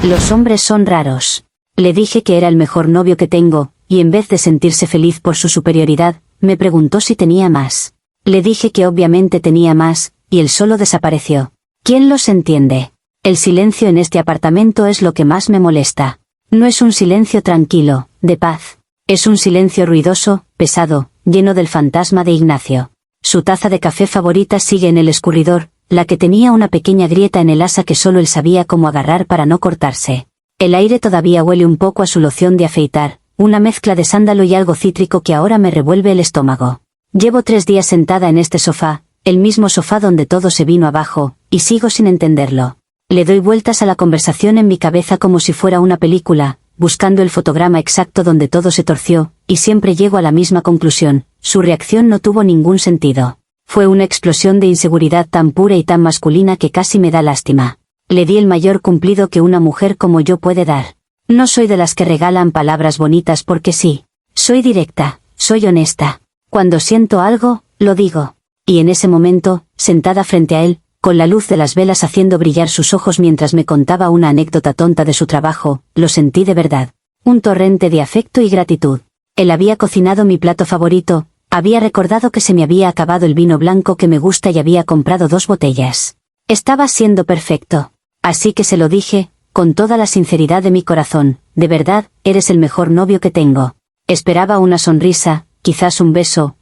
Los hombres son raros. Le dije que era el mejor novio que tengo, y en vez de sentirse feliz por su superioridad, me preguntó si tenía más. Le dije que obviamente tenía más, y él solo desapareció. ¿Quién los entiende? El silencio en este apartamento es lo que más me molesta. No es un silencio tranquilo, de paz. Es un silencio ruidoso, pesado, lleno del fantasma de Ignacio. Su taza de café favorita sigue en el escurridor, la que tenía una pequeña grieta en el asa que solo él sabía cómo agarrar para no cortarse. El aire todavía huele un poco a su loción de afeitar, una mezcla de sándalo y algo cítrico que ahora me revuelve el estómago. Llevo 3 días sentada en este sofá, el mismo sofá donde todo se vino abajo, y sigo sin entenderlo. Le doy vueltas a la conversación en mi cabeza como si fuera una película, buscando el fotograma exacto donde todo se torció, y siempre llego a la misma conclusión: su reacción no tuvo ningún sentido. Fue una explosión de inseguridad tan pura y tan masculina que casi me da lástima. Le di el mayor cumplido que una mujer como yo puede dar. No soy de las que regalan palabras bonitas porque sí. Soy directa, soy honesta. Cuando siento algo, lo digo. Y en ese momento, sentada frente a él, con la luz de las velas haciendo brillar sus ojos mientras me contaba una anécdota tonta de su trabajo, lo sentí de verdad. Un torrente de afecto y gratitud. Él había cocinado mi plato favorito, había recordado que se me había acabado el vino blanco que me gusta y había comprado 2 botellas. Estaba siendo perfecto. Así que se lo dije, con toda la sinceridad de mi corazón: de verdad, eres el mejor novio que tengo. Esperaba una sonrisa, quizás un beso,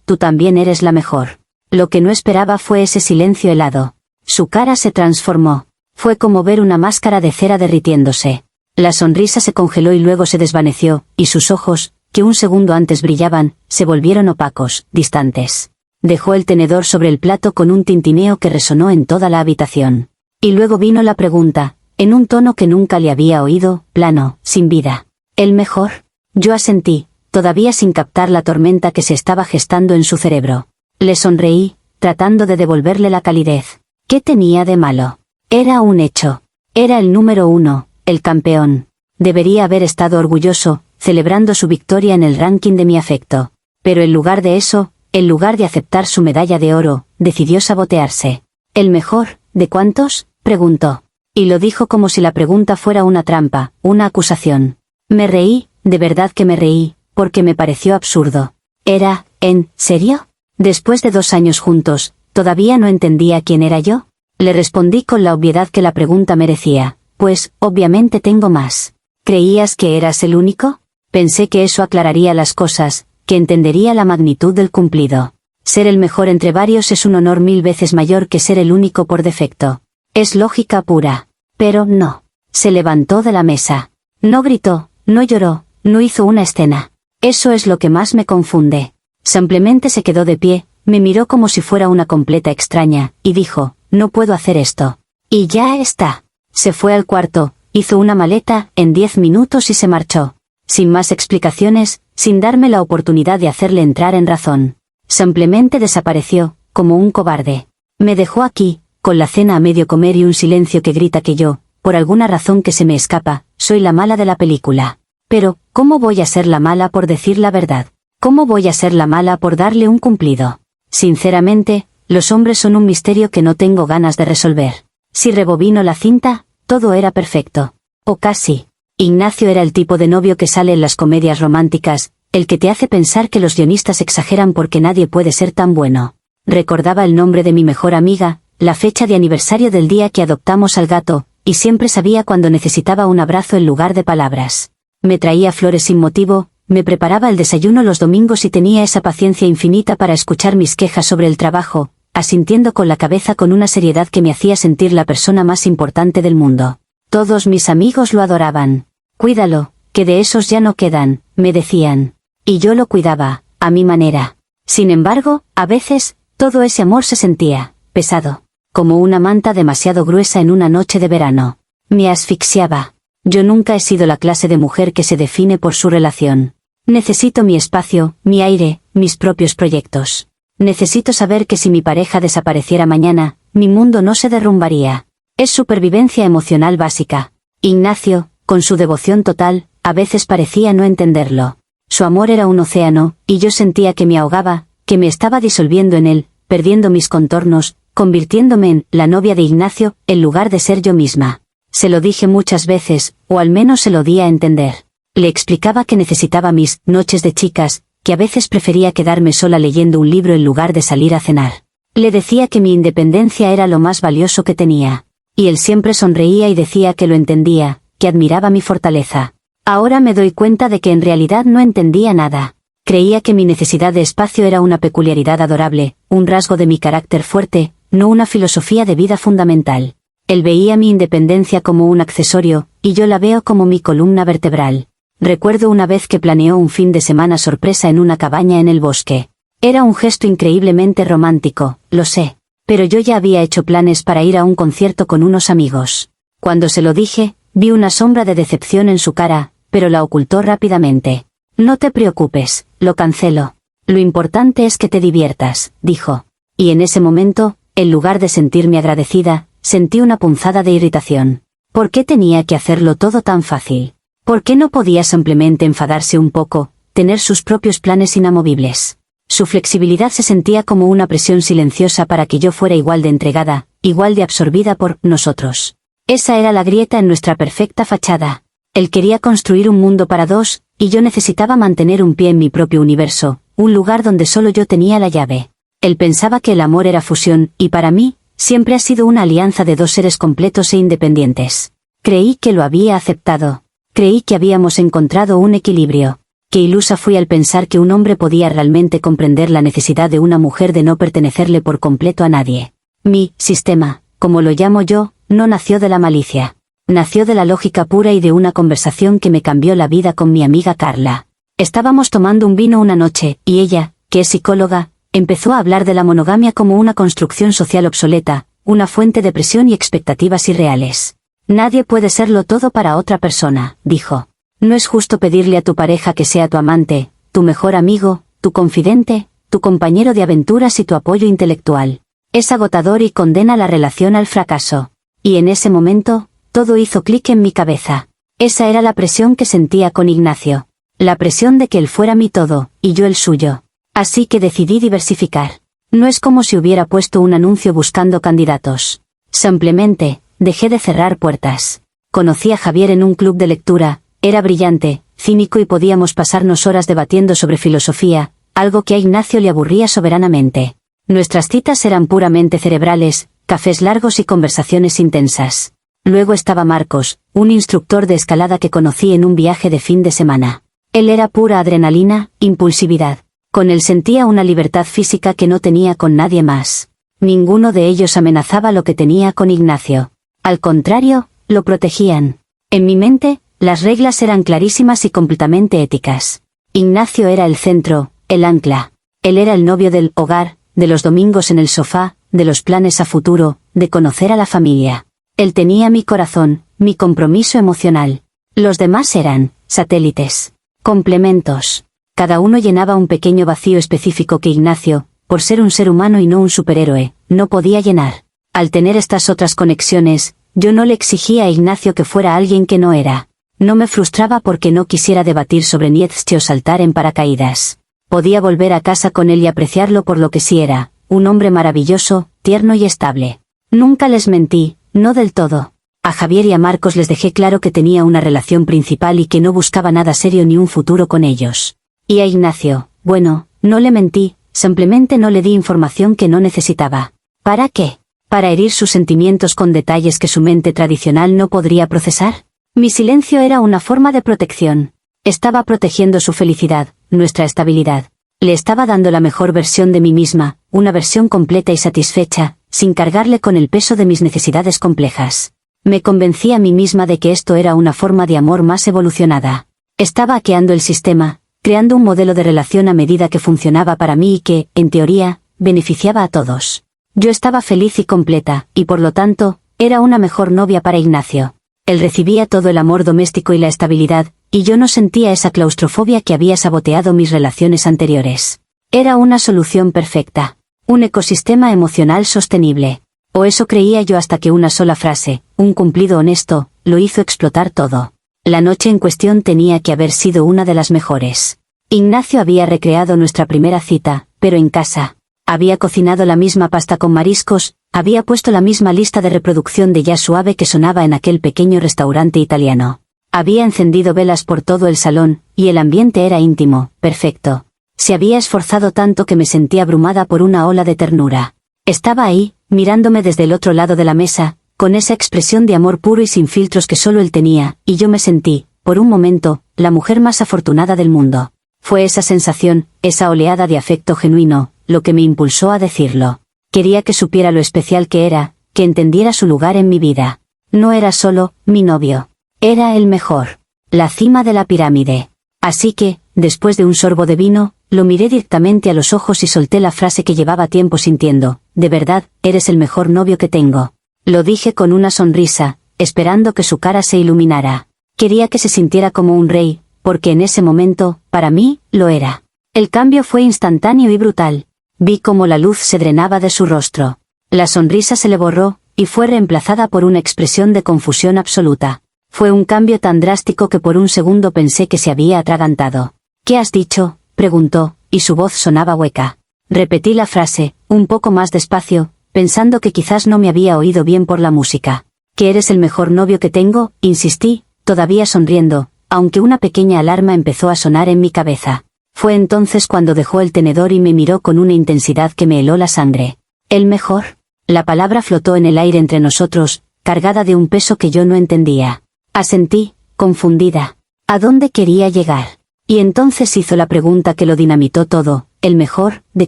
tú también eres la mejor. Lo que no esperaba fue ese silencio helado. Su cara se transformó. Fue como ver una máscara de cera derritiéndose. La sonrisa se congeló y luego se desvaneció, y sus ojos, que un segundo antes brillaban, se volvieron opacos, distantes. Dejó el tenedor sobre el plato con un tintineo que resonó en toda la habitación. Y luego vino la pregunta, en un tono que nunca le había oído, plano, sin vida. ¿El mejor? Yo asentí, todavía sin captar la tormenta que se estaba gestando en su cerebro. Le sonreí, tratando de devolverle la calidez. ¿Qué tenía de malo? Era un hecho. Era el número 1, el campeón. Debería haber estado orgulloso, celebrando su victoria en el ranking de mi afecto. Pero en lugar de eso, en lugar de aceptar su medalla de oro, decidió sabotearse. ¿El mejor, de cuántos?, preguntó. Y lo dijo como si la pregunta fuera una trampa, una acusación. Me reí, de verdad que me reí, porque me pareció absurdo. Era, ¿en serio? Después de 2 años juntos, ¿todavía no entendía quién era yo? Le respondí con la obviedad que la pregunta merecía. Pues, obviamente tengo más. ¿Creías que eras el único? Pensé que eso aclararía las cosas, que entendería la magnitud del cumplido. Ser el mejor entre varios es un honor 1000 veces mayor que ser el único por defecto. Es lógica pura. Pero no. Se levantó de la mesa. No gritó, no lloró, no hizo una escena. Eso es lo que más me confunde. Simplemente se quedó de pie, me miró como si fuera una completa extraña, y dijo: no puedo hacer esto. Y ya está. Se fue al cuarto, hizo una maleta, en 10 minutos y se marchó. Sin más explicaciones, sin darme la oportunidad de hacerle entrar en razón. Simplemente desapareció, como un cobarde. Me dejó aquí, con la cena a medio comer y un silencio que grita que yo, por alguna razón que se me escapa, soy la mala de la película. Pero, ¿cómo voy a ser la mala por decir la verdad? ¿Cómo voy a ser la mala por darle un cumplido? Sinceramente, los hombres son un misterio que no tengo ganas de resolver. Si rebobino la cinta, todo era perfecto. O casi. Ignacio era el tipo de novio que sale en las comedias románticas, el que te hace pensar que los guionistas exageran porque nadie puede ser tan bueno. Recordaba el nombre de mi mejor amiga, la fecha de aniversario del día que adoptamos al gato, y siempre sabía cuando necesitaba un abrazo en lugar de palabras. Me traía flores sin motivo, me preparaba el desayuno los domingos y tenía esa paciencia infinita para escuchar mis quejas sobre el trabajo, asintiendo con la cabeza con una seriedad que me hacía sentir la persona más importante del mundo. Todos mis amigos lo adoraban. Cuídalo, que de esos ya no quedan, me decían. Y yo lo cuidaba, a mi manera. Sin embargo, a veces, todo ese amor se sentía pesado, como una manta demasiado gruesa en una noche de verano. Me asfixiaba. Yo nunca he sido la clase de mujer que se define por su relación. Necesito mi espacio, mi aire, mis propios proyectos. Necesito saber que si mi pareja desapareciera mañana, mi mundo no se derrumbaría. Es supervivencia emocional básica. Ignacio, con su devoción total, a veces parecía no entenderlo. Su amor era un océano, y yo sentía que me ahogaba, que me estaba disolviendo en él, perdiendo mis contornos, convirtiéndome en la novia de Ignacio, en lugar de ser yo misma. Se lo dije muchas veces, o al menos se lo di a entender. Le explicaba que necesitaba mis noches de chicas, que a veces prefería quedarme sola leyendo un libro en lugar de salir a cenar. Le decía que mi independencia era lo más valioso que tenía. Y él siempre sonreía y decía que lo entendía, que admiraba mi fortaleza. Ahora me doy cuenta de que en realidad no entendía nada. Creía que mi necesidad de espacio era una peculiaridad adorable, un rasgo de mi carácter fuerte, no una filosofía de vida fundamental. Él veía mi independencia como un accesorio, y yo la veo como mi columna vertebral. Recuerdo una vez que planeó un fin de semana sorpresa en una cabaña en el bosque. Era un gesto increíblemente romántico, lo sé, pero yo ya había hecho planes para ir a un concierto con unos amigos. Cuando se lo dije, vi una sombra de decepción en su cara, pero la ocultó rápidamente. No te preocupes, lo cancelo. Lo importante es que te diviertas, dijo. Y en ese momento, en lugar de sentirme agradecida, sentí una punzada de irritación. ¿Por qué tenía que hacerlo todo tan fácil? ¿Por qué no podía simplemente enfadarse un poco, tener sus propios planes inamovibles? Su flexibilidad se sentía como una presión silenciosa para que yo fuera igual de entregada, igual de absorbida por nosotros. Esa era la grieta en nuestra perfecta fachada. Él quería construir un mundo para dos, y yo necesitaba mantener un pie en mi propio universo, un lugar donde solo yo tenía la llave. Él pensaba que el amor era fusión, y para mí, siempre ha sido una alianza de dos seres completos e independientes. Creí que lo había aceptado. Creí que habíamos encontrado un equilibrio. Qué ilusa fui al pensar que un hombre podía realmente comprender la necesidad de una mujer de no pertenecerle por completo a nadie. Mi sistema, como lo llamo yo, no nació de la malicia. Nació de la lógica pura y de una conversación que me cambió la vida con mi amiga Carla. Estábamos tomando un vino una noche, y ella, que es psicóloga, empezó a hablar de la monogamia como una construcción social obsoleta, una fuente de presión y expectativas irreales. Nadie puede serlo todo para otra persona, dijo. No es justo pedirle a tu pareja que sea tu amante, tu mejor amigo, tu confidente, tu compañero de aventuras y tu apoyo intelectual. Es agotador y condena la relación al fracaso. Y en ese momento, todo hizo clic en mi cabeza. Esa era la presión que sentía con Ignacio. La presión de que él fuera mi todo, y yo el suyo. Así que decidí diversificar. No es como si hubiera puesto un anuncio buscando candidatos. Simplemente, dejé de cerrar puertas. Conocí a Javier en un club de lectura, era brillante, cínico y podíamos pasarnos horas debatiendo sobre filosofía, algo que a Ignacio le aburría soberanamente. Nuestras citas eran puramente cerebrales, cafés largos y conversaciones intensas. Luego estaba Marcos, un instructor de escalada que conocí en un viaje de fin de semana. Él era pura adrenalina, impulsividad. Con él sentía una libertad física que no tenía con nadie más. Ninguno de ellos amenazaba lo que tenía con Ignacio. Al contrario, lo protegían. En mi mente, las reglas eran clarísimas y completamente éticas. Ignacio era el centro, el ancla. Él era el novio del hogar, de los domingos en el sofá, de los planes a futuro, de conocer a la familia. Él tenía mi corazón, mi compromiso emocional. Los demás eran satélites, complementos. Cada uno llenaba un pequeño vacío específico que Ignacio, por ser un ser humano y no un superhéroe, no podía llenar. Al tener estas otras conexiones, yo no le exigía a Ignacio que fuera alguien que no era. No me frustraba porque no quisiera debatir sobre Nietzsche o saltar en paracaídas. Podía volver a casa con él y apreciarlo por lo que sí era, un hombre maravilloso, tierno y estable. Nunca les mentí, no del todo. A Javier y a Marcos les dejé claro que tenía una relación principal y que no buscaba nada serio ni un futuro con ellos. Y a Ignacio, bueno, no le mentí, simplemente no le di información que no necesitaba. ¿Para qué? ¿Para herir sus sentimientos con detalles que su mente tradicional no podría procesar? Mi silencio era una forma de protección. Estaba protegiendo su felicidad, nuestra estabilidad. Le estaba dando la mejor versión de mí misma, una versión completa y satisfecha, sin cargarle con el peso de mis necesidades complejas. Me convencí a mí misma de que esto era una forma de amor más evolucionada. Estaba hackeando el sistema, creando un modelo de relación a medida que funcionaba para mí y que, en teoría, beneficiaba a todos. Yo estaba feliz y completa, y por lo tanto, era una mejor novia para Ignacio. Él recibía todo el amor doméstico y la estabilidad, y yo no sentía esa claustrofobia que había saboteado mis relaciones anteriores. Era una solución perfecta. Un ecosistema emocional sostenible. O eso creía yo hasta que una sola frase, un cumplido honesto, lo hizo explotar todo. La noche en cuestión tenía que haber sido una de las mejores. Ignacio había recreado nuestra primera cita, pero en casa. Había cocinado la misma pasta con mariscos, había puesto la misma lista de reproducción de jazz suave que sonaba en aquel pequeño restaurante italiano. Había encendido velas por todo el salón, y el ambiente era íntimo, perfecto. Se había esforzado tanto que me sentí abrumada por una ola de ternura. Estaba ahí, mirándome desde el otro lado de la mesa, con esa expresión de amor puro y sin filtros que solo él tenía, y yo me sentí, por un momento, la mujer más afortunada del mundo. Fue esa sensación, esa oleada de afecto genuino, lo que me impulsó a decirlo. Quería que supiera lo especial que era, que entendiera su lugar en mi vida. No era solo mi novio. Era el mejor. La cima de la pirámide. Así que, después de un sorbo de vino, lo miré directamente a los ojos y solté la frase que llevaba tiempo sintiendo: de verdad, eres el mejor novio que tengo. Lo dije con una sonrisa, esperando que su cara se iluminara. Quería que se sintiera como un rey, porque en ese momento, para mí, lo era. El cambio fue instantáneo y brutal. Vi cómo la luz se drenaba de su rostro. La sonrisa se le borró, y fue reemplazada por una expresión de confusión absoluta. Fue un cambio tan drástico que por un segundo pensé que se había atragantado. ¿Qué has dicho?, preguntó, y su voz sonaba hueca. Repetí la frase, un poco más despacio, pensando que quizás no me había oído bien por la música. ¿Que eres el mejor novio que tengo?, insistí, todavía sonriendo, aunque una pequeña alarma empezó a sonar en mi cabeza. Fue entonces cuando dejó el tenedor y me miró con una intensidad que me heló la sangre. ¿El mejor? La palabra flotó en el aire entre nosotros, cargada de un peso que yo no entendía. Asentí, confundida. ¿A dónde quería llegar? Y entonces hizo la pregunta que lo dinamitó todo: ¿el mejor, de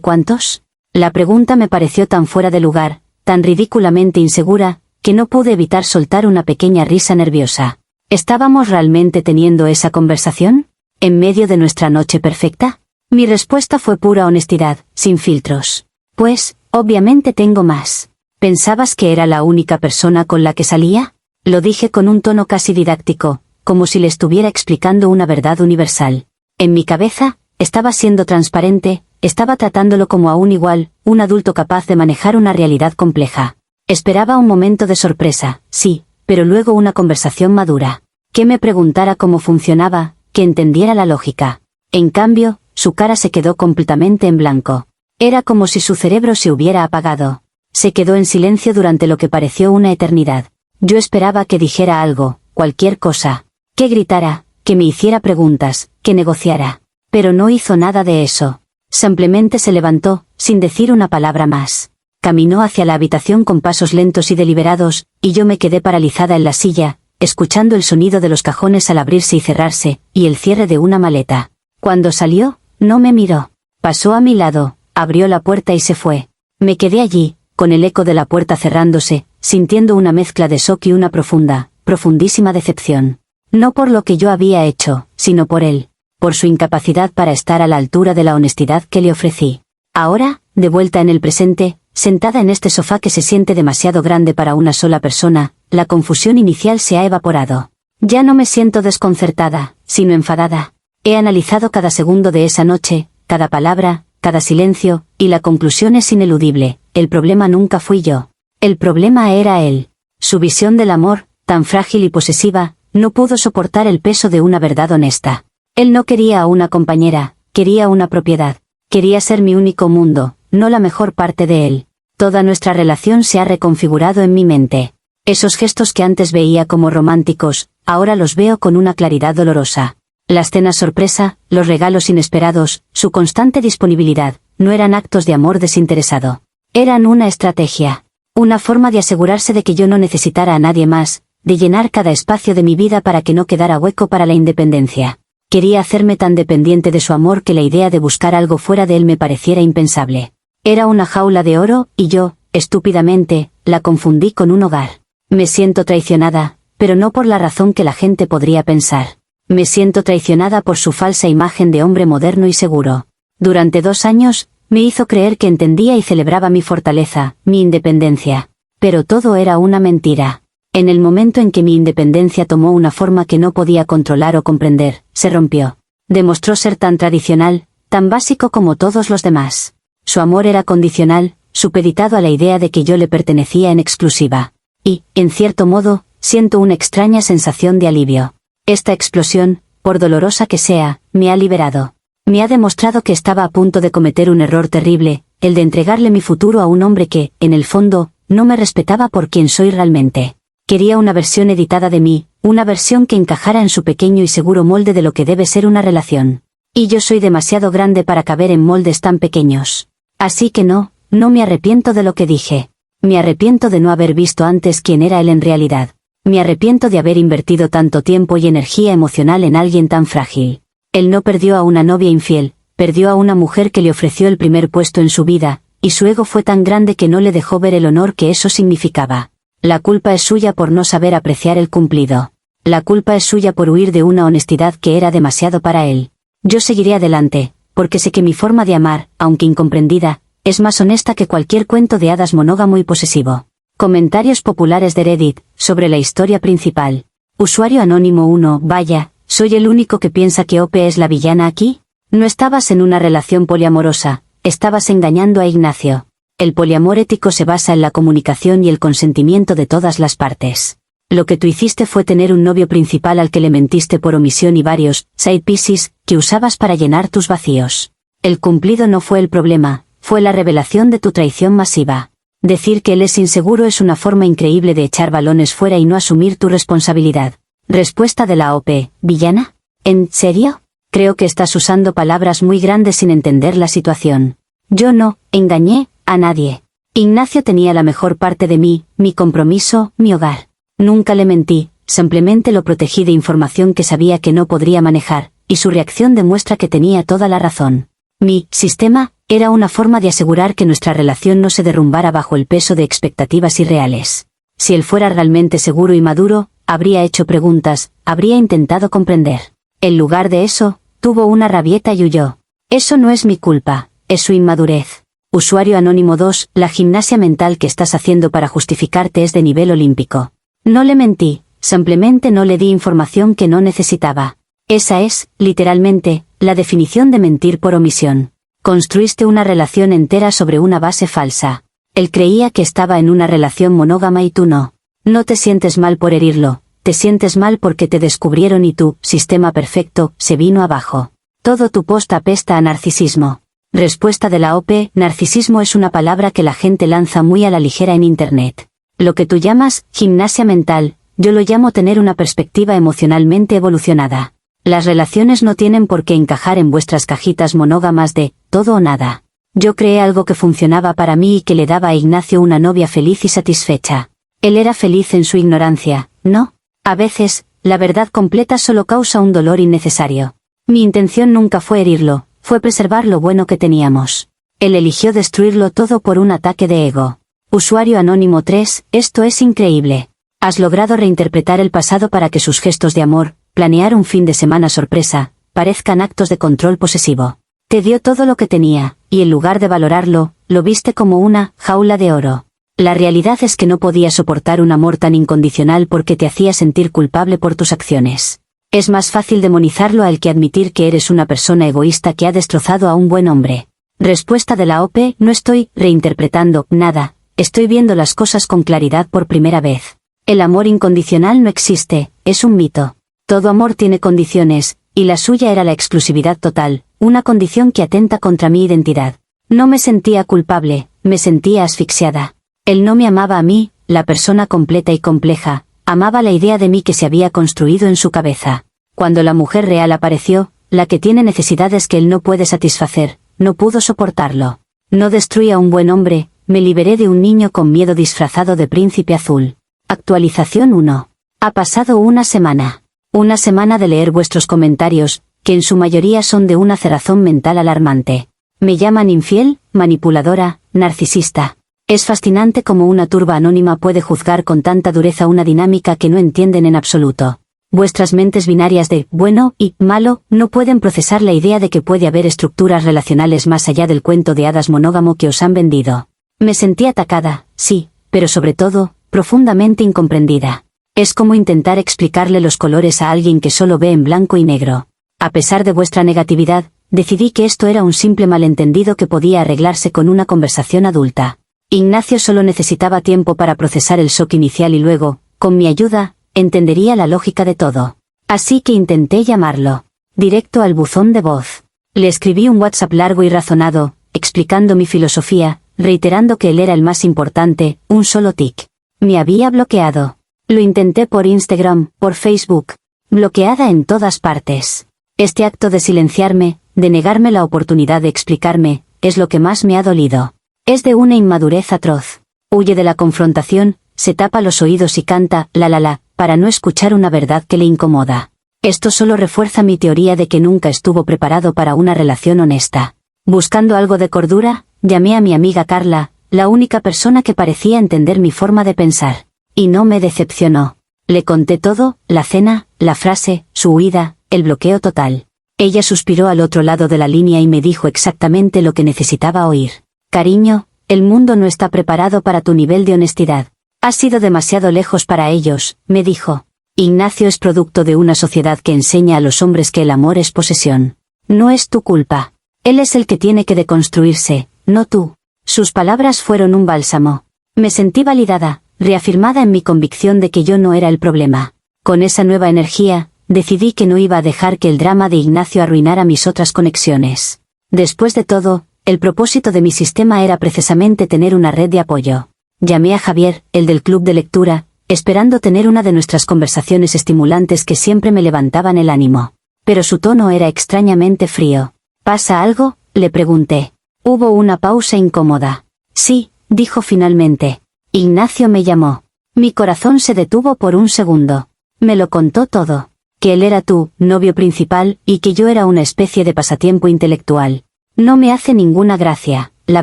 cuántos? La pregunta me pareció tan fuera de lugar, tan ridículamente insegura, que no pude evitar soltar una pequeña risa nerviosa. ¿Estábamos realmente teniendo esa conversación? ¿En medio de nuestra noche perfecta? Mi respuesta fue pura honestidad, sin filtros. Pues, obviamente tengo más. ¿Pensabas que era la única persona con la que salía? Lo dije con un tono casi didáctico, como si le estuviera explicando una verdad universal. En mi cabeza, estaba siendo transparente, estaba tratándolo como a un igual, un adulto capaz de manejar una realidad compleja. Esperaba un momento de sorpresa, sí, pero luego una conversación madura. Que me preguntara cómo funcionaba, que entendiera la lógica. En cambio, su cara se quedó completamente en blanco. Era como si su cerebro se hubiera apagado. Se quedó en silencio durante lo que pareció una eternidad. Yo esperaba que dijera algo, cualquier cosa. Que gritara, que me hiciera preguntas, que negociara. Pero no hizo nada de eso. Simplemente se levantó, sin decir una palabra más. Caminó hacia la habitación con pasos lentos y deliberados, y yo me quedé paralizada en la silla, escuchando el sonido de los cajones al abrirse y cerrarse, y el cierre de una maleta. Cuando salió, no me miró. Pasó a mi lado, abrió la puerta y se fue. Me quedé allí, con el eco de la puerta cerrándose, sintiendo una mezcla de shock y una profundísima decepción. No por lo que yo había hecho, sino por él. Por su incapacidad para estar a la altura de la honestidad que le ofrecí. Ahora, de vuelta en el presente, sentada en este sofá que se siente demasiado grande para una sola persona, la confusión inicial se ha evaporado. Ya no me siento desconcertada, sino enfadada. He analizado cada segundo de esa noche, cada palabra, cada silencio, y la conclusión es ineludible: el problema nunca fui yo. El problema era él. Su visión del amor, tan frágil y posesiva, no pudo soportar el peso de una verdad honesta. Él no quería a una compañera, quería una propiedad. Quería ser mi único mundo, no la mejor parte de él. Toda nuestra relación se ha reconfigurado en mi mente. Esos gestos que antes veía como románticos, ahora los veo con una claridad dolorosa. Las cenas sorpresa, los regalos inesperados, su constante disponibilidad, no eran actos de amor desinteresado. Eran una estrategia. Una forma de asegurarse de que yo no necesitara a nadie más, de llenar cada espacio de mi vida para que no quedara hueco para la independencia. Quería hacerme tan dependiente de su amor que la idea de buscar algo fuera de él me pareciera impensable. Era una jaula de oro, y yo, estúpidamente, la confundí con un hogar. Me siento traicionada, pero no por la razón que la gente podría pensar. Me siento traicionada por su falsa imagen de hombre moderno y seguro. Durante 2 años, me hizo creer que entendía y celebraba mi fortaleza, mi independencia. Pero todo era una mentira. En el momento en que mi independencia tomó una forma que no podía controlar o comprender, se rompió. Demostró ser tan tradicional, tan básico como todos los demás. Su amor era condicional, supeditado a la idea de que yo le pertenecía en exclusiva. Y, en cierto modo, siento una extraña sensación de alivio. Esta explosión, por dolorosa que sea, me ha liberado. Me ha demostrado que estaba a punto de cometer un error terrible, el de entregarle mi futuro a un hombre que, en el fondo, no me respetaba por quien soy realmente. Quería una versión editada de mí, una versión que encajara en su pequeño y seguro molde de lo que debe ser una relación. Y yo soy demasiado grande para caber en moldes tan pequeños. Así que no me arrepiento de lo que dije. Me arrepiento de no haber visto antes quién era él en realidad. Me arrepiento de haber invertido tanto tiempo y energía emocional en alguien tan frágil. Él no perdió a una novia infiel, perdió a una mujer que le ofreció el primer puesto en su vida, y su ego fue tan grande que no le dejó ver el honor que eso significaba. La culpa es suya por no saber apreciar el cumplido. La culpa es suya por huir de una honestidad que era demasiado para él. Yo seguiré adelante, porque sé que mi forma de amar, aunque incomprendida, es más honesta que cualquier cuento de hadas monógamo y posesivo. Comentarios populares de Reddit, sobre la historia principal. Usuario anónimo 1, vaya, ¿soy el único que piensa que OP es la villana aquí? No estabas en una relación poliamorosa, estabas engañando a Ignacio. El poliamor ético se basa en la comunicación y el consentimiento de todas las partes. Lo que tú hiciste fue tener un novio principal al que le mentiste por omisión y varios side pieces que usabas para llenar tus vacíos. El cumplido no fue el problema, fue la revelación de tu traición masiva. Decir que él es inseguro es una forma increíble de echar balones fuera y no asumir tu responsabilidad. Respuesta de la OP, ¿villana? ¿En serio? Creo que estás usando palabras muy grandes sin entender la situación. Yo no engañé a nadie. Ignacio tenía la mejor parte de mí, mi compromiso, mi hogar. Nunca le mentí, simplemente lo protegí de información que sabía que no podría manejar, y su reacción demuestra que tenía toda la razón. Mi sistema era una forma de asegurar que nuestra relación no se derrumbara bajo el peso de expectativas irreales. Si él fuera realmente seguro y maduro, habría hecho preguntas, habría intentado comprender. En lugar de eso, tuvo una rabieta y huyó. Eso no es mi culpa, es su inmadurez. Usuario anónimo 2, la gimnasia mental que estás haciendo para justificarte es de nivel olímpico. No le mentí, simplemente no le di información que no necesitaba. Esa es, literalmente, la definición de mentir por omisión. Construiste una relación entera sobre una base falsa. Él creía que estaba en una relación monógama y tú no. No te sientes mal por herirlo, te sientes mal porque te descubrieron y tu sistema perfecto se vino abajo. Todo tu post apesta a narcisismo. Respuesta de la OP, narcisismo es una palabra que la gente lanza muy a la ligera en Internet. Lo que tú llamas gimnasia mental, yo lo llamo tener una perspectiva emocionalmente evolucionada. Las relaciones no tienen por qué encajar en vuestras cajitas monógamas de todo o nada. Yo creé algo que funcionaba para mí y que le daba a Ignacio una novia feliz y satisfecha. Él era feliz en su ignorancia, ¿no? A veces, la verdad completa solo causa un dolor innecesario. Mi intención nunca fue herirlo, fue preservar lo bueno que teníamos. Él eligió destruirlo todo por un ataque de ego. Usuario anónimo 3, esto es increíble. Has logrado reinterpretar el pasado para que sus gestos de amor, planear un fin de semana sorpresa, parezcan actos de control posesivo. Te dio todo lo que tenía, y en lugar de valorarlo, lo viste como una jaula de oro. La realidad es que no podías soportar un amor tan incondicional porque te hacía sentir culpable por tus acciones. Es más fácil demonizarlo a él que admitir que eres una persona egoísta que ha destrozado a un buen hombre. Respuesta de la OP, no estoy reinterpretando nada, estoy viendo las cosas con claridad por primera vez. El amor incondicional no existe, es un mito. Todo amor tiene condiciones, y la suya era la exclusividad total, una condición que atenta contra mi identidad. No me sentía culpable, me sentía asfixiada. Él no me amaba a mí, la persona completa y compleja, amaba la idea de mí que se había construido en su cabeza. Cuando la mujer real apareció, la que tiene necesidades que él no puede satisfacer, no pudo soportarlo. No destruí a un buen hombre, me liberé de un niño con miedo disfrazado de príncipe azul. Actualización 1. Ha pasado una semana. Una semana de leer vuestros comentarios, que en su mayoría son de una cerrazón mental alarmante. Me llaman infiel, manipuladora, narcisista. Es fascinante cómo una turba anónima puede juzgar con tanta dureza una dinámica que no entienden en absoluto. Vuestras mentes binarias de bueno y malo no pueden procesar la idea de que puede haber estructuras relacionales más allá del cuento de hadas monógamo que os han vendido. Me sentí atacada, sí, pero sobre todo, profundamente incomprendida. Es como intentar explicarle los colores a alguien que solo ve en blanco y negro. A pesar de vuestra negatividad, decidí que esto era un simple malentendido que podía arreglarse con una conversación adulta. Ignacio solo necesitaba tiempo para procesar el shock inicial y luego, con mi ayuda, entendería la lógica de todo. Así que intenté llamarlo. Directo al buzón de voz. Le escribí un WhatsApp largo y razonado, explicando mi filosofía, reiterando que él era el más importante, un solo tic. Me había bloqueado. Lo intenté por Instagram, por Facebook. Bloqueada en todas partes. Este acto de silenciarme, de negarme la oportunidad de explicarme, es lo que más me ha dolido. Es de una inmadurez atroz. Huye de la confrontación, se tapa los oídos y canta, la, para no escuchar una verdad que le incomoda. Esto solo refuerza mi teoría de que nunca estuvo preparado para una relación honesta. Buscando algo de cordura, llamé a mi amiga Carla, la única persona que parecía entender mi forma de pensar. Y no me decepcionó. Le conté todo, la cena, la frase, su huida, el bloqueo total. Ella suspiró al otro lado de la línea y me dijo exactamente lo que necesitaba oír. Cariño, el mundo no está preparado para tu nivel de honestidad. Has ido demasiado lejos para ellos, me dijo. Ignacio es producto de una sociedad que enseña a los hombres que el amor es posesión. No es tu culpa. Él es el que tiene que deconstruirse, no tú. Sus palabras fueron un bálsamo. Me sentí validada, reafirmada en mi convicción de que yo no era el problema. Con esa nueva energía, decidí que no iba a dejar que el drama de Ignacio arruinara mis otras conexiones. Después de todo, el propósito de mi sistema era precisamente tener una red de apoyo. Llamé a Javier, el del club de lectura, esperando tener una de nuestras conversaciones estimulantes que siempre me levantaban el ánimo. Pero su tono era extrañamente frío. ¿Pasa algo?, le pregunté. Hubo una pausa incómoda. Sí, dijo finalmente. Ignacio me llamó. Mi corazón se detuvo por un segundo. Me lo contó todo. Que él era tu novio principal y que yo era una especie de pasatiempo intelectual. No me hace ninguna gracia, la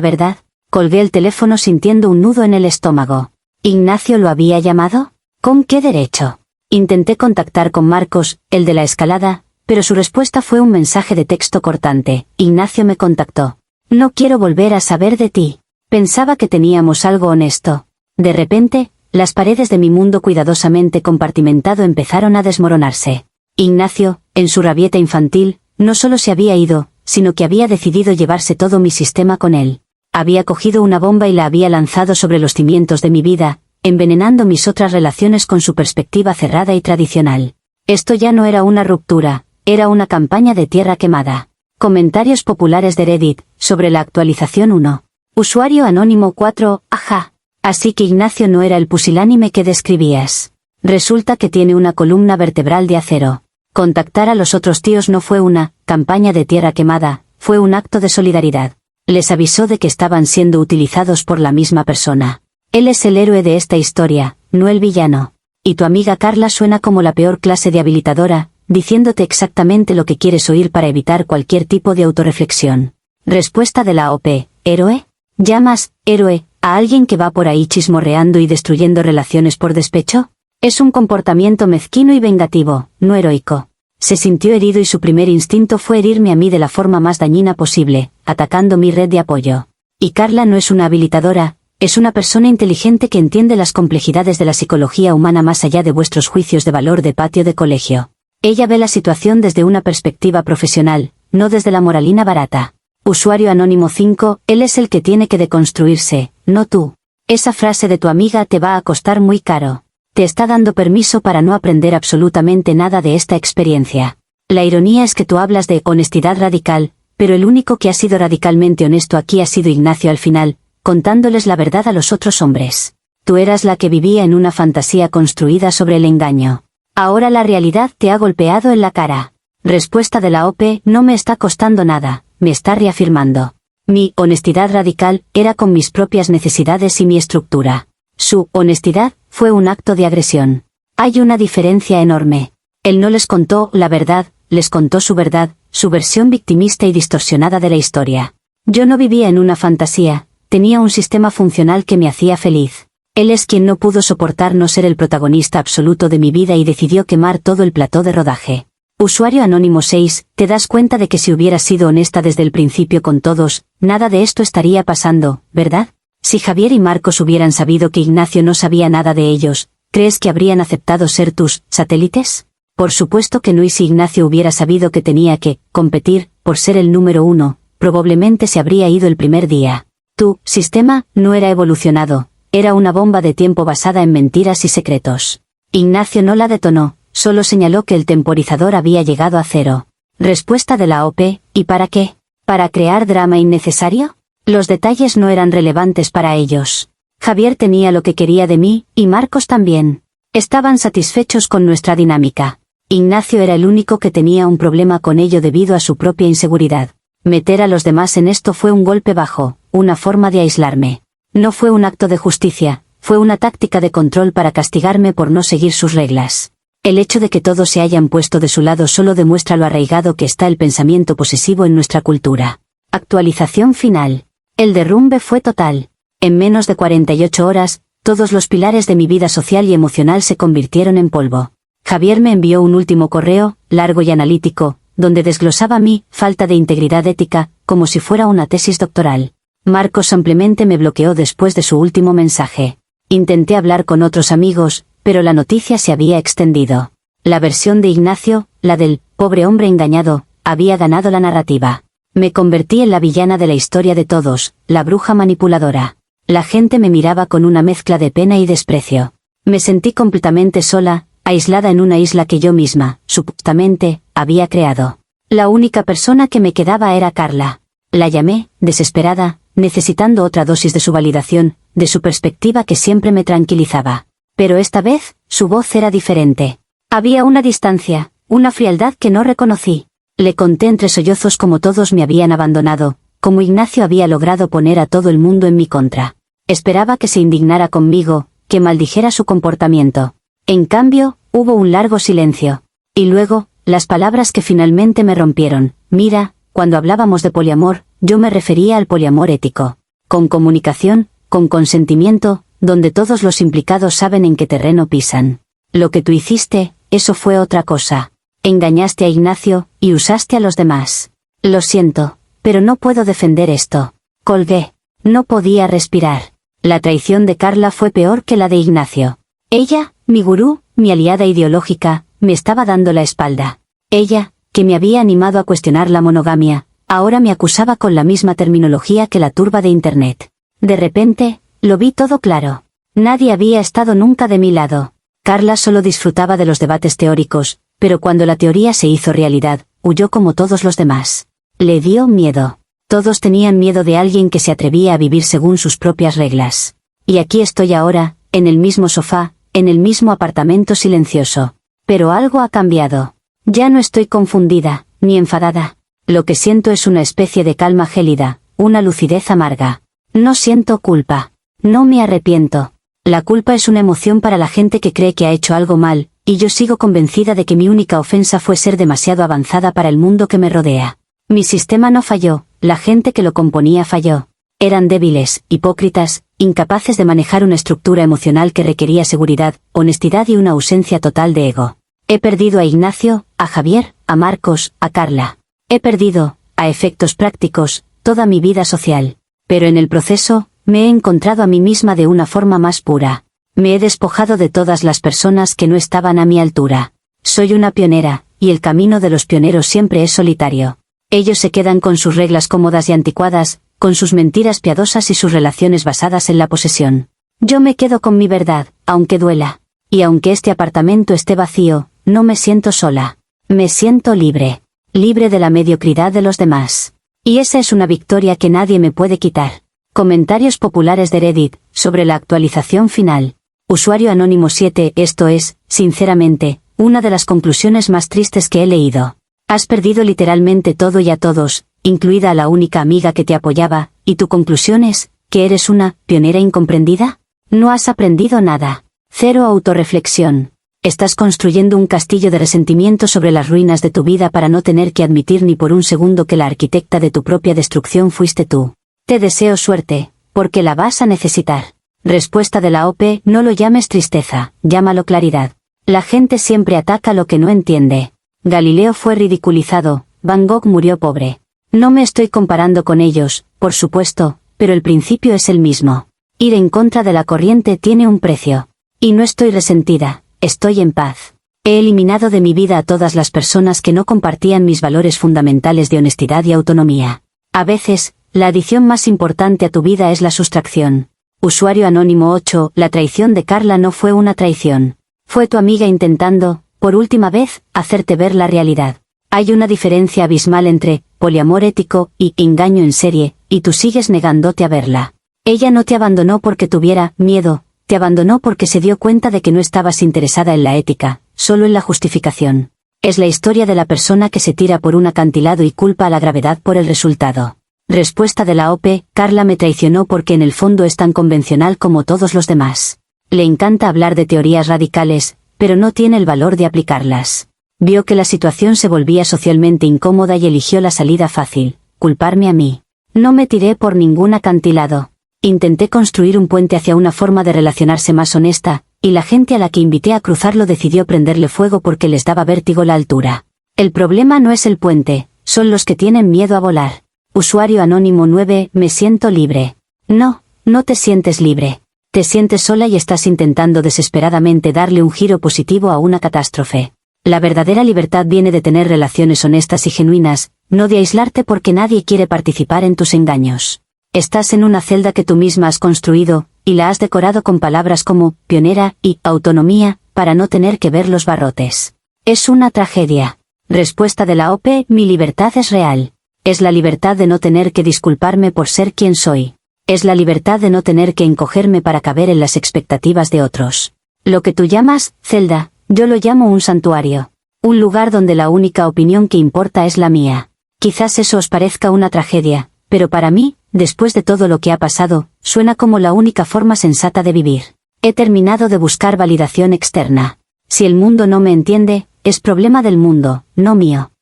verdad. Colgué el teléfono sintiendo un nudo en el estómago. ¿Ignacio lo había llamado? ¿Con qué derecho? Intenté contactar con Marcos, el de la escalada, pero su respuesta fue un mensaje de texto cortante. Ignacio me contactó. No quiero volver a saber de ti. Pensaba que teníamos algo honesto. De repente, las paredes de mi mundo cuidadosamente compartimentado empezaron a desmoronarse. Ignacio, en su rabieta infantil, no solo se había ido, sino que había decidido llevarse todo mi sistema con él. Había cogido una bomba y la había lanzado sobre los cimientos de mi vida, envenenando mis otras relaciones con su perspectiva cerrada y tradicional. Esto ya no era una ruptura, era una campaña de tierra quemada. Comentarios populares de Reddit, sobre la actualización 1. Usuario anónimo 4, ajá. Así que Ignacio no era el pusilánime que describías. Resulta que tiene una columna vertebral de acero. Contactar a los otros tíos no fue una campaña de tierra quemada, fue un acto de solidaridad. Les avisó de que estaban siendo utilizados por la misma persona. Él es el héroe de esta historia, no el villano. Y tu amiga Carla suena como la peor clase de habilitadora, diciéndote exactamente lo que quieres oír para evitar cualquier tipo de autorreflexión. Respuesta de la OP, ¿héroe? ¿Llamas héroe a alguien que va por ahí chismorreando y destruyendo relaciones por despecho? Es un comportamiento mezquino y vengativo, no heroico. Se sintió herido y su primer instinto fue herirme a mí de la forma más dañina posible, atacando mi red de apoyo. Y Carla no es una habilitadora, es una persona inteligente que entiende las complejidades de la psicología humana más allá de vuestros juicios de valor de patio de colegio. Ella ve la situación desde una perspectiva profesional, no desde la moralina barata. Usuario anónimo 5, él es el que tiene que deconstruirse, no tú. Esa frase de tu amiga te va a costar muy caro. Te está dando permiso para no aprender absolutamente nada de esta experiencia. La ironía es que tú hablas de honestidad radical, pero el único que ha sido radicalmente honesto aquí ha sido Ignacio al final, contándoles la verdad a los otros hombres. Tú eras la que vivía en una fantasía construida sobre el engaño. Ahora la realidad te ha golpeado en la cara. Respuesta de la OP, no me está costando nada, me está reafirmando. Mi honestidad radical era con mis propias necesidades y mi estructura. Su honestidad fue un acto de agresión. Hay una diferencia enorme. Él no les contó la verdad, les contó su verdad, su versión victimista y distorsionada de la historia. Yo no vivía en una fantasía, tenía un sistema funcional que me hacía feliz. Él es quien no pudo soportar no ser el protagonista absoluto de mi vida y decidió quemar todo el plató de rodaje. Usuario anónimo 6, te das cuenta de que si hubieras sido honesta desde el principio con todos, nada de esto estaría pasando, ¿verdad? Si Javier y Marcos hubieran sabido que Ignacio no sabía nada de ellos, ¿crees que habrían aceptado ser tus satélites? Por supuesto que no, y si Ignacio hubiera sabido que tenía que competir por ser el número 1, probablemente se habría ido el primer día. Tu sistema no era evolucionado, era una bomba de tiempo basada en mentiras y secretos. Ignacio no la detonó, solo señaló que el temporizador había llegado a 0. Respuesta de la OP, ¿y para qué? ¿Para crear drama innecesario? Los detalles no eran relevantes para ellos. Javier tenía lo que quería de mí, y Marcos también. Estaban satisfechos con nuestra dinámica. Ignacio era el único que tenía un problema con ello debido a su propia inseguridad. Meter a los demás en esto fue un golpe bajo, una forma de aislarme. No fue un acto de justicia, fue una táctica de control para castigarme por no seguir sus reglas. El hecho de que todos se hayan puesto de su lado solo demuestra lo arraigado que está el pensamiento posesivo en nuestra cultura. Actualización final. El derrumbe fue total. En menos de 48 horas, todos los pilares de mi vida social y emocional se convirtieron en polvo. Javier me envió un último correo, largo y analítico, donde desglosaba mi falta de integridad ética, como si fuera una tesis doctoral. Marcos simplemente me bloqueó después de su último mensaje. Intenté hablar con otros amigos, pero la noticia se había extendido. La versión de Ignacio, la del pobre hombre engañado, había ganado la narrativa. Me convertí en la villana de la historia de todos, la bruja manipuladora. La gente me miraba con una mezcla de pena y desprecio. Me sentí completamente sola, aislada en una isla que yo misma, supuestamente, había creado. La única persona que me quedaba era Carla. La llamé, desesperada, necesitando otra dosis de su validación, de su perspectiva que siempre me tranquilizaba. Pero esta vez, su voz era diferente. Había una distancia, una frialdad que no reconocí. Le conté entre sollozos cómo todos me habían abandonado, cómo Ignacio había logrado poner a todo el mundo en mi contra. Esperaba que se indignara conmigo, que maldijera su comportamiento. En cambio, hubo un largo silencio. Y luego, las palabras que finalmente me rompieron. Mira, cuando hablábamos de poliamor, yo me refería al poliamor ético. Con comunicación, con consentimiento, donde todos los implicados saben en qué terreno pisan. Lo que tú hiciste, eso fue otra cosa. Engañaste a Ignacio, y usaste a los demás. Lo siento, pero no puedo defender esto. Colgué. No podía respirar. La traición de Carla fue peor que la de Ignacio. Ella, mi gurú, mi aliada ideológica, me estaba dando la espalda. Ella, que me había animado a cuestionar la monogamia, ahora me acusaba con la misma terminología que la turba de Internet. De repente, lo vi todo claro. Nadie había estado nunca de mi lado. Carla solo disfrutaba de los debates teóricos, pero cuando la teoría se hizo realidad, huyó como todos los demás. Le dio miedo. Todos tenían miedo de alguien que se atrevía a vivir según sus propias reglas. Y aquí estoy ahora, en el mismo sofá, en el mismo apartamento silencioso. Pero algo ha cambiado. Ya no estoy confundida, ni enfadada. Lo que siento es una especie de calma gélida, una lucidez amarga. No siento culpa. No me arrepiento. La culpa es una emoción para la gente que cree que ha hecho algo mal, y yo sigo convencida de que mi única ofensa fue ser demasiado avanzada para el mundo que me rodea. Mi sistema no falló, la gente que lo componía falló. Eran débiles, hipócritas, incapaces de manejar una estructura emocional que requería seguridad, honestidad y una ausencia total de ego. He perdido a Ignacio, a Javier, a Marcos, a Carla. He perdido, a efectos prácticos, toda mi vida social. Pero en el proceso, me he encontrado a mí misma de una forma más pura. Me he despojado de todas las personas que no estaban a mi altura. Soy una pionera, y el camino de los pioneros siempre es solitario. Ellos se quedan con sus reglas cómodas y anticuadas, con sus mentiras piadosas y sus relaciones basadas en la posesión. Yo me quedo con mi verdad, aunque duela. Y aunque este apartamento esté vacío, no me siento sola. Me siento libre. Libre de la mediocridad de los demás. Y esa es una victoria que nadie me puede quitar. Comentarios populares de Reddit, sobre la actualización final. Usuario anónimo 7, esto es, sinceramente, una de las conclusiones más tristes que he leído. Has perdido literalmente todo y a todos, incluida a la única amiga que te apoyaba, y tu conclusión es, que eres una pionera incomprendida. No has aprendido nada. Cero autorreflexión. Estás construyendo un castillo de resentimiento sobre las ruinas de tu vida para no tener que admitir ni por un segundo que la arquitecta de tu propia destrucción fuiste tú. Te deseo suerte, porque la vas a necesitar. Respuesta de la OP, no lo llames tristeza, llámalo claridad. La gente siempre ataca lo que no entiende. Galileo fue ridiculizado, Van Gogh murió pobre. No me estoy comparando con ellos, por supuesto, pero el principio es el mismo. Ir en contra de la corriente tiene un precio. Y no estoy resentida, estoy en paz. He eliminado de mi vida a todas las personas que no compartían mis valores fundamentales de honestidad y autonomía. A veces, la adición más importante a tu vida es la sustracción. Usuario anónimo 8, la traición de Carla no fue una traición. Fue tu amiga intentando, por última vez, hacerte ver la realidad. Hay una diferencia abismal entre poliamor ético y engaño en serie, y tú sigues negándote a verla. Ella no te abandonó porque tuviera miedo, te abandonó porque se dio cuenta de que no estabas interesada en la ética, solo en la justificación. Es la historia de la persona que se tira por un acantilado y culpa a la gravedad por el resultado. Respuesta de la OP: Carla me traicionó porque en el fondo es tan convencional como todos los demás. Le encanta hablar de teorías radicales, pero no tiene el valor de aplicarlas. Vio que la situación se volvía socialmente incómoda y eligió la salida fácil: culparme a mí. No me tiré por ningún acantilado. Intenté construir un puente hacia una forma de relacionarse más honesta, y la gente a la que invité a cruzarlo decidió prenderle fuego porque les daba vértigo la altura. El problema no es el puente, son los que tienen miedo a volar. Usuario anónimo 9: me siento libre. No, no te sientes libre. Te sientes sola y estás intentando desesperadamente darle un giro positivo a una catástrofe. La verdadera libertad viene de tener relaciones honestas y genuinas, no de aislarte porque nadie quiere participar en tus engaños. Estás en una celda que tú misma has construido, y la has decorado con palabras como pionera y autonomía, para no tener que ver los barrotes. Es una tragedia. Respuesta de la OP: mi libertad es real. Es la libertad de no tener que disculparme por ser quien soy. Es la libertad de no tener que encogerme para caber en las expectativas de otros. Lo que tú llamas celda, yo lo llamo un santuario. Un lugar donde la única opinión que importa es la mía. Quizás eso os parezca una tragedia, pero para mí, después de todo lo que ha pasado, suena como la única forma sensata de vivir. He terminado de buscar validación externa. Si el mundo no me entiende, es problema del mundo, no mío.